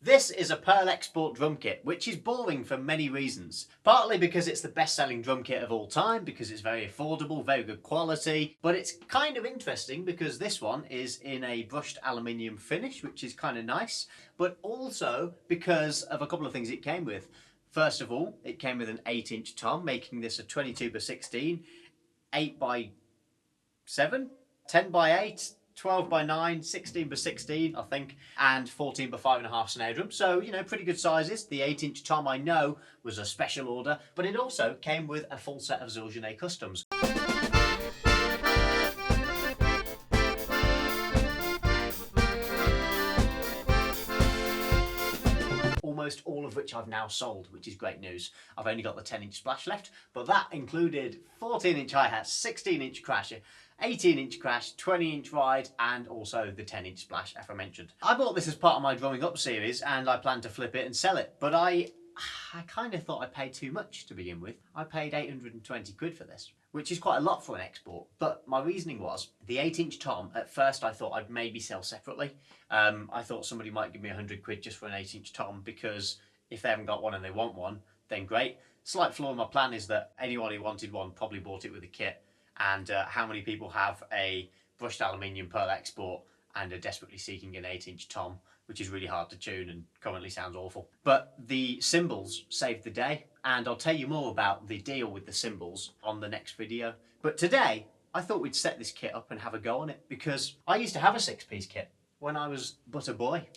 This is a Pearl Export drum kit, which is boring for many reasons. Partly because it's the best-selling drum kit of all time, because it's very affordable, very good quality, but it's kind of interesting because this one is in a brushed aluminium finish, which is kind of nice, but also because of a couple of things it came with. First of all, it came with an 8-inch tom, making this a 22x16, 8x7, 10x8, 12x9, 16x16 I think, and 14x5.5 snare drum. So, you know, pretty good sizes. The 8-inch tom I know was a special order, but it also came with a full set of Zildjian A Customs. Almost all of which I've now sold, which is great news. I've only got the 10-inch splash left, but that included 14-inch hi-hats, 16-inch crash, 18-inch crash, 20-inch ride, and also the 10-inch splash aforementioned. I bought this as part of my Growing Up series, and I plan to flip it and sell it, but I kind of thought I paid too much to begin with. I paid 820 quid for this, which is quite a lot for an export, but my reasoning was the 8-inch tom, at first I thought I'd maybe sell separately. I thought somebody might give me 100 quid just for an 8-inch tom, because if they haven't got one and they want one, then great. Slight flaw in my plan is that anyone who wanted one probably bought it with a kit, and how many people have a brushed aluminium Pearl Export and are desperately seeking an 8-inch tom, which is really hard to tune and currently sounds awful. But the cymbals saved the day, and I'll tell you more about the deal with the cymbals on the next video. But today, I thought we'd set this kit up and have a go on it, because I used to have a 6-piece kit when I was but a boy.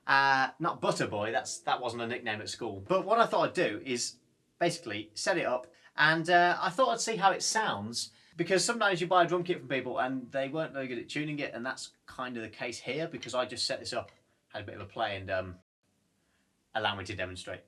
Not but a boy, that wasn't a nickname at school. But what I thought I'd do is basically set it up, and I thought I'd see how it sounds, because sometimes you buy a drum kit from people and they weren't very good at tuning it, and that's kind of the case here, because I just set this up, had a bit of a play, and allow me to demonstrate.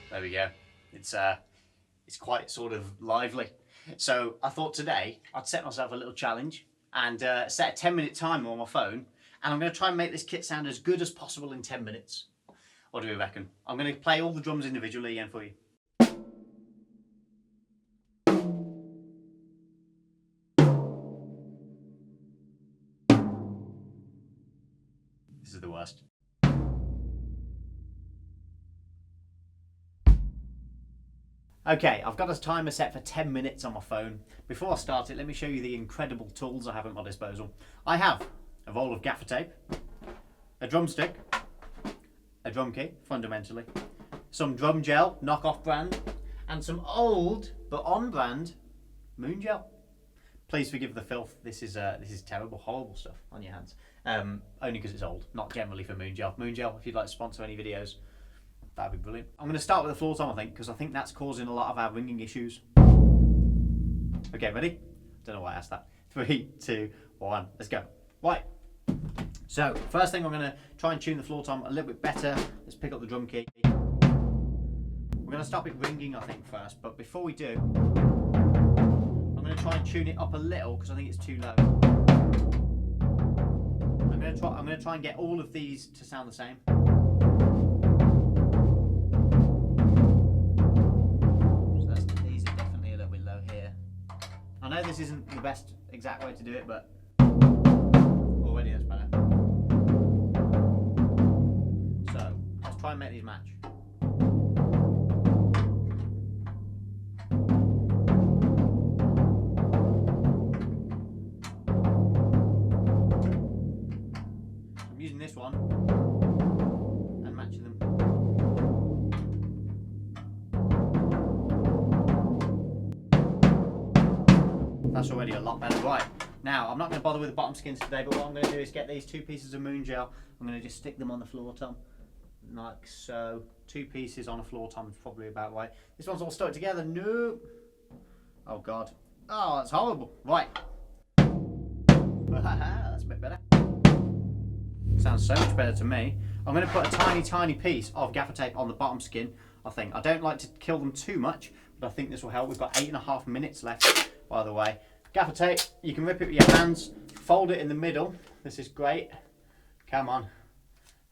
There we go. It's quite sort of lively. So I thought today I'd set myself a little challenge and set a 10-minute timer on my phone, and I'm going to try and make this kit sound as good as possible in 10 minutes. What do you reckon? I'm going to play all the drums individually again for you. This is the worst. Okay, I've got a timer set for 10 minutes on my phone. Before I start it, let me show you the incredible tools I have at my disposal. I have a roll of gaffer tape, a drumstick, a drum kit, fundamentally, some drum gel, knockoff brand, and some old, but on-brand, moon gel. Please forgive the filth. This is terrible, horrible stuff on your hands. Only because it's old, not generally for moon gel. Moon gel, if you'd like to sponsor any videos, that'd be brilliant. I'm going to start with the floor tom, I think, because I think that's causing a lot of our ringing issues. Okay, ready? Don't know why I asked that. 3, 2, 1, let's go. Right. So, first thing, I'm going to try and tune the floor tom a little bit better. Let's pick up the drum key. We're going to stop it ringing, I think, first. But before we do, I'm going to try and tune it up a little because I think it's too low. I'm going to try and get all of these to sound the same. I know this isn't the best exact way to do it, but already that's better. So, let's try and make these match. I'm using this one and matching them. That's already a lot better. Right, now I'm not going to bother with the bottom skins today, but what I'm going to do is get these 2 pieces of moon gel. I'm going to just stick them on the floor tom, like so. 2 pieces on a floor tom is probably about right. This one's all stuck together. No. Oh God. Oh, that's horrible. Right. That's a bit better. Sounds so much better to me. I'm going to put a tiny piece of gaffer tape on the bottom skin, I think. I don't like to kill them too much, but I think this will help. We've got 8.5 minutes left, by the way. Gaffer tape, you can rip it with your hands, fold it in the middle. This is great. Come on.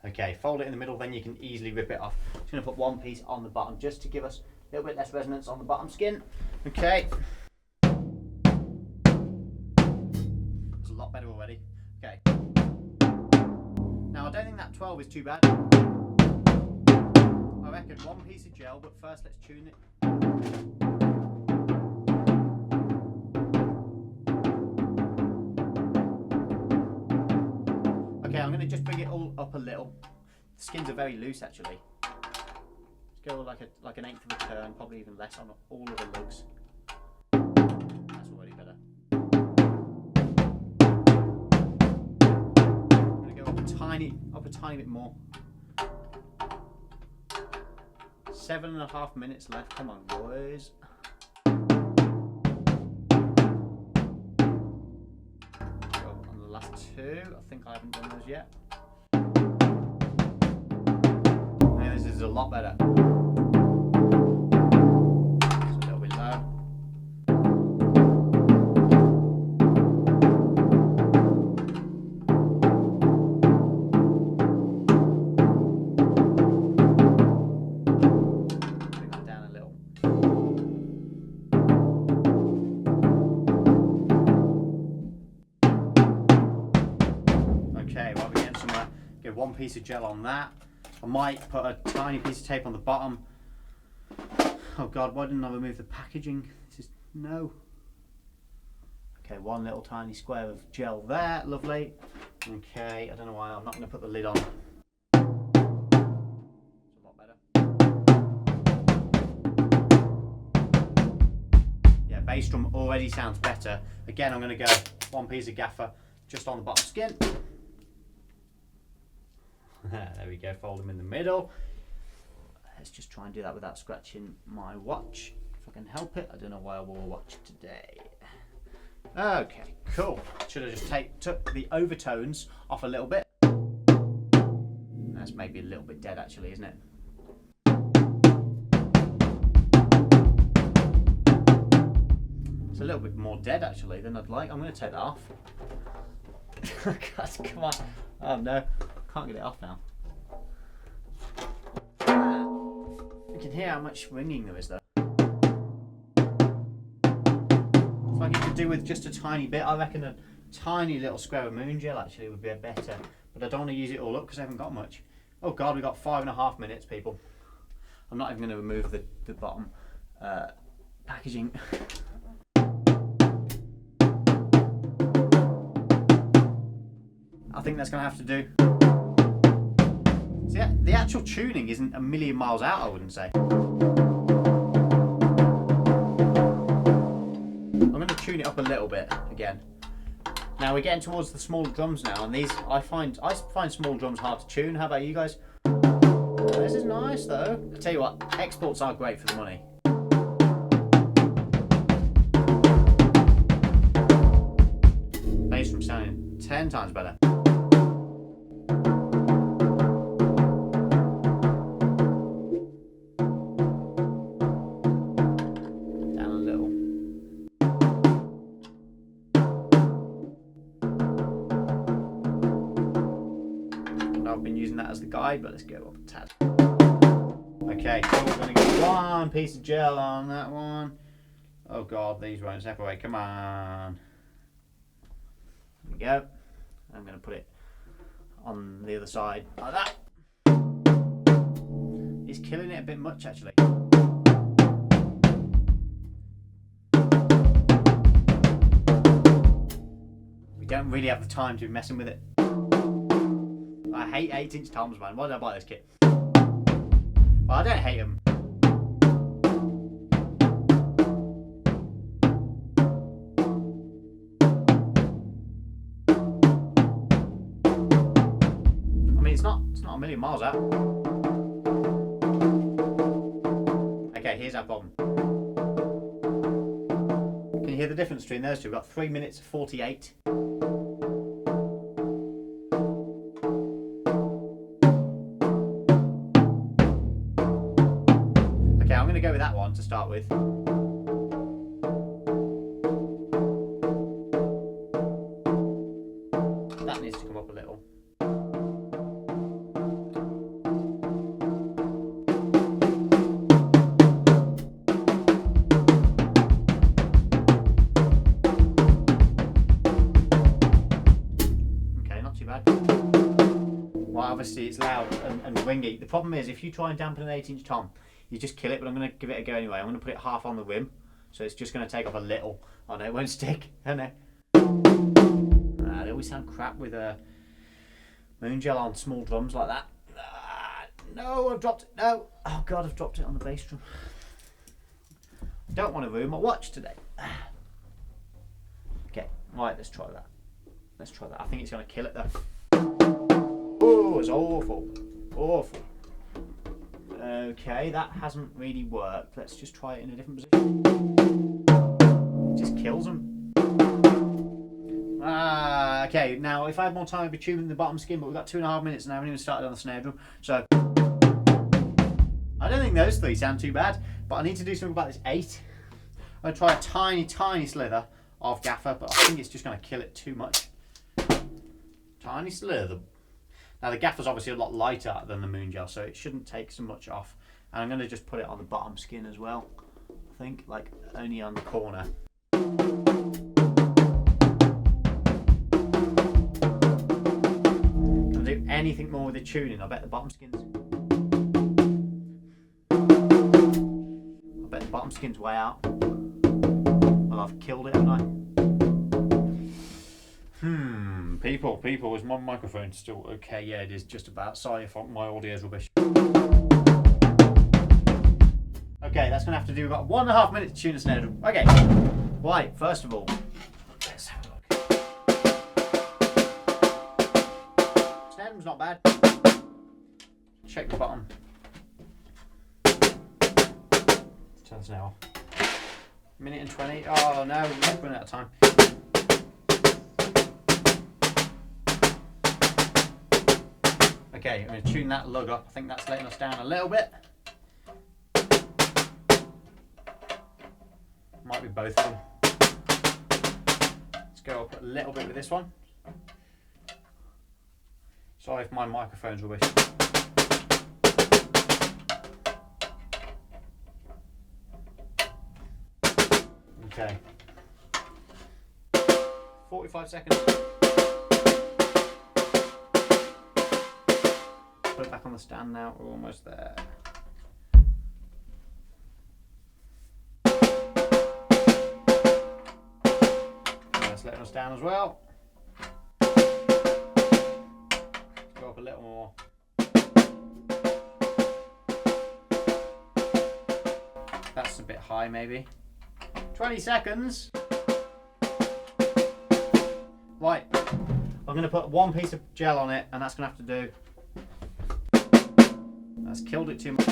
Okay, fold it in the middle, then you can easily rip it off. Just going to put one piece on the bottom just to give us a little bit less resonance on the bottom skin. Okay. That's a lot better already. Okay. Now I don't think that 12 is too bad. I reckon one piece of gel, but first let's tune it. Okay, I'm going to just bring it all up a little. The skins are very loose actually. Let's go like an eighth of a turn, probably even less on all of the lugs. That's already better. I'm going to go up a tiny bit more. 7.5 minutes left. Come on, boys. Last two, I think I haven't done those yet. Yeah, this is a lot better. It's a little bit low. Bring that down a little. Okay, well, we're getting somewhere. Get one piece of gel on that. I might put a tiny piece of tape on the bottom. Oh God, why didn't I remove the packaging? This is no. Okay, one little tiny square of gel there, lovely. Okay, I don't know why I'm not going to put the lid on. It's a lot better. Yeah, bass drum already sounds better. Again, I'm going to go one piece of gaffer just on the bottom skin. There we go, fold them in the middle. Let's just try and do that without scratching my watch, if I can help it. I don't know why I wore a watch today. Okay, cool. Should have just took the overtones off a little bit. That's maybe a little bit dead actually, isn't it? It's a little bit more dead actually than I'd like. I'm going to take that off. God, come on. Oh no. Can't get it off now. You can hear how much ringing there is though. It's like you could do with just a tiny bit. I reckon a tiny little square of moon gel actually would be better. But I don't want to use it all up because I haven't got much. Oh God, we've got 5.5 minutes, people. I'm not even going to remove the bottom packaging. I think that's going to have to do. So yeah, the actual tuning isn't a million miles out, I wouldn't say. I'm going to tune it up a little bit again. Now we're getting towards the smaller drums now, and these I find small drums hard to tune. How about you guys? This is nice though. I tell you what, exports are great for the money. Bass drum sounding 10 times better. I've been using that as the guide, but let's go up a tad. Okay, so we're going to get one piece of gel on that one. Oh God, these won't separate. Come on. There we go. I'm going to put it on the other side like that. It's killing it a bit much actually. We don't really have the time to be messing with it. I hate 8-inch toms, man. Why did I buy this kit? Well, I don't hate them. I mean, it's not a million miles out. Okay, here's our problem. Can you hear the difference between those two? We've got 3 minutes 48. going to go with that one to start with. That needs to come up a little. Okay, not too bad. Well, obviously it's loud and ringy. The problem is if you try and dampen an 8-inch tom, you just kill it, but I'm going to give it a go anyway. I'm going to put it half on the rim, so it's just going to take off a little. Oh no, it won't stick. Oh no. They always sound crap with a moon gel on small drums like that. No, I've dropped it. No. Oh God, I've dropped it on the bass drum. I don't want to ruin my watch today. Okay, right, let's try that. Let's try that. I think it's going to kill it though. Oh, it's awful. Awful. Okay, that hasn't really worked. Let's just try it in a different position. It just kills them. Okay, now if I had more time I'd be tuning the bottom skin, but we've got 2.5 minutes and I haven't even started on the snare drum. So, I don't think those three sound too bad, but I need to do something about this 8. I'm going to try a tiny, tiny slither of gaffer, but I think it's just going to kill it too much. Tiny slither. Now the gaffer's obviously a lot lighter than the moon gel, so it shouldn't take so much off. And I'm going to just put it on the bottom skin as well. I think, like, only on the corner. Can I do anything more with the tuning? I bet the bottom skin's... I bet the bottom skin's way out. Well, I've killed it, haven't I? People, is my microphone still okay? Yeah, it is just about. Sorry if my audio's rubbish. Okay, that's gonna have to do about 1.5 minutes to tune a snare drum. Okay, right, first of all, let's have a look. Snare drum's not bad. Check the bottom. Turn the snare off. 1:20. Oh no, we're running out of time. Okay, I'm going to tune that lug up. I think that's letting us down a little bit. Might be both of them. Let's go up a little bit with this one. Sorry if my microphone's rubbish. Okay. 45 seconds. Put it back on the stand now, we're almost there. That's letting us down as well. Go up a little more. That's a bit high maybe. 20 seconds. Right, I'm going to put one piece of gel on it and that's going to have to do. That's killed it too much.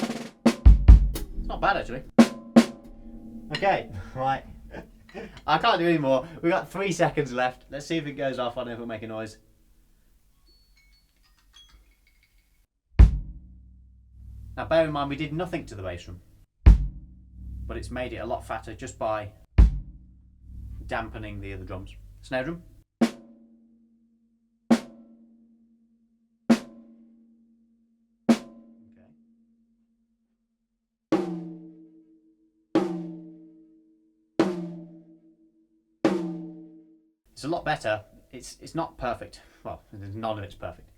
It's not bad actually. Okay, right. I can't do any more. We've got 3 seconds left. Let's see if it goes off. I don't know if it'll make a noise. Now bear in mind we did nothing to the bass drum, but it's made it a lot fatter just by dampening the other drums. Snare drum. It's a lot better. It's not perfect. Well, none of it's perfect.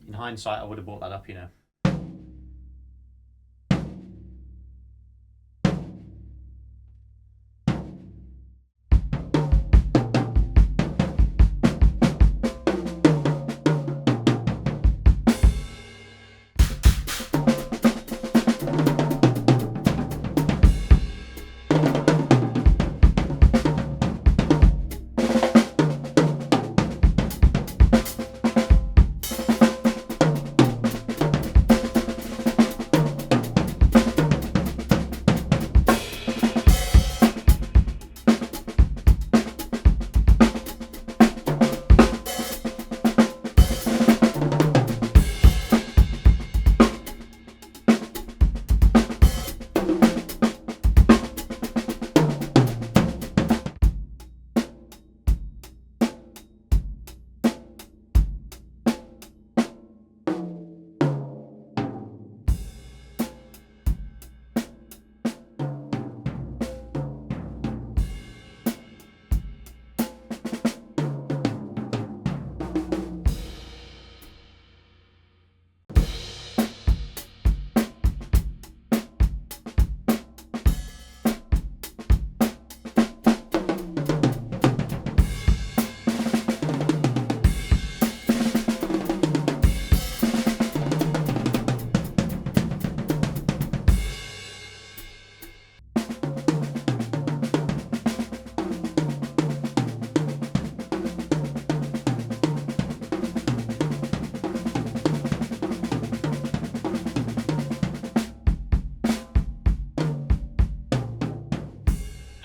In hindsight, I would have brought that up, you know.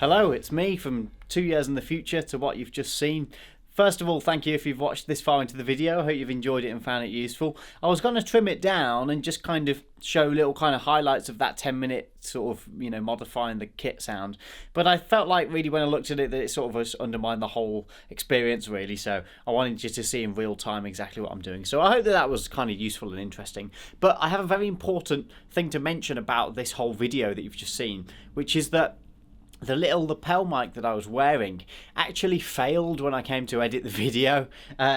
Hello, it's me from 2 years in the future to what you've just seen. First of all, thank you if you've watched this far into the video. I hope you've enjoyed it and found it useful. I was going to trim it down and just kind of show little kind of highlights of that 10-minute sort of, you know, modifying the kit sound. But I felt like really when I looked at it that it sort of undermined the whole experience really. So I wanted you to see in real time exactly what I'm doing. So I hope that was kind of useful and interesting. But I have a very important thing to mention about this whole video that you've just seen, which is that the little lapel mic that I was wearing actually failed when I came to edit the video.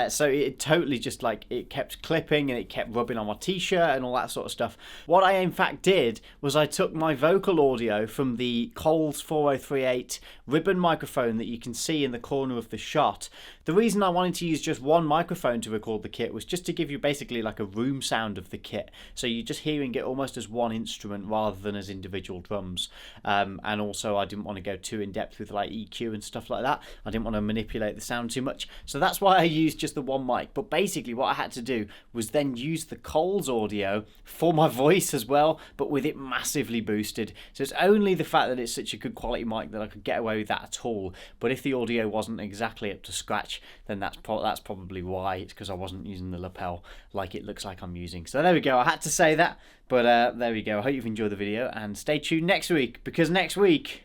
So it totally just like, it kept clipping and it kept rubbing on my t-shirt and all that sort of stuff. What I in fact did was I took my vocal audio from the Coles 4038 ribbon microphone that you can see in the corner of the shot. The reason I wanted to use just one microphone to record the kit was just to give you basically like a room sound of the kit. So you're just hearing it almost as one instrument rather than as individual drums. And also I didn't want to go too in depth with like EQ and stuff like that. I didn't want to manipulate the sound too much. So that's why I used just the one mic. But basically what I had to do was then use the Coles audio for my voice as well, but with it massively boosted. So it's only the fact that it's such a good quality mic that I could get away with that at all. But if the audio wasn't exactly up to scratch, then that's probably why. It's because I wasn't using the lapel like it looks like I'm using. So there we go. I had to say that, but there we go. I hope you've enjoyed the video and stay tuned next week, because next week's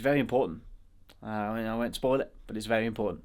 very important. I won't spoil it, but it's very important.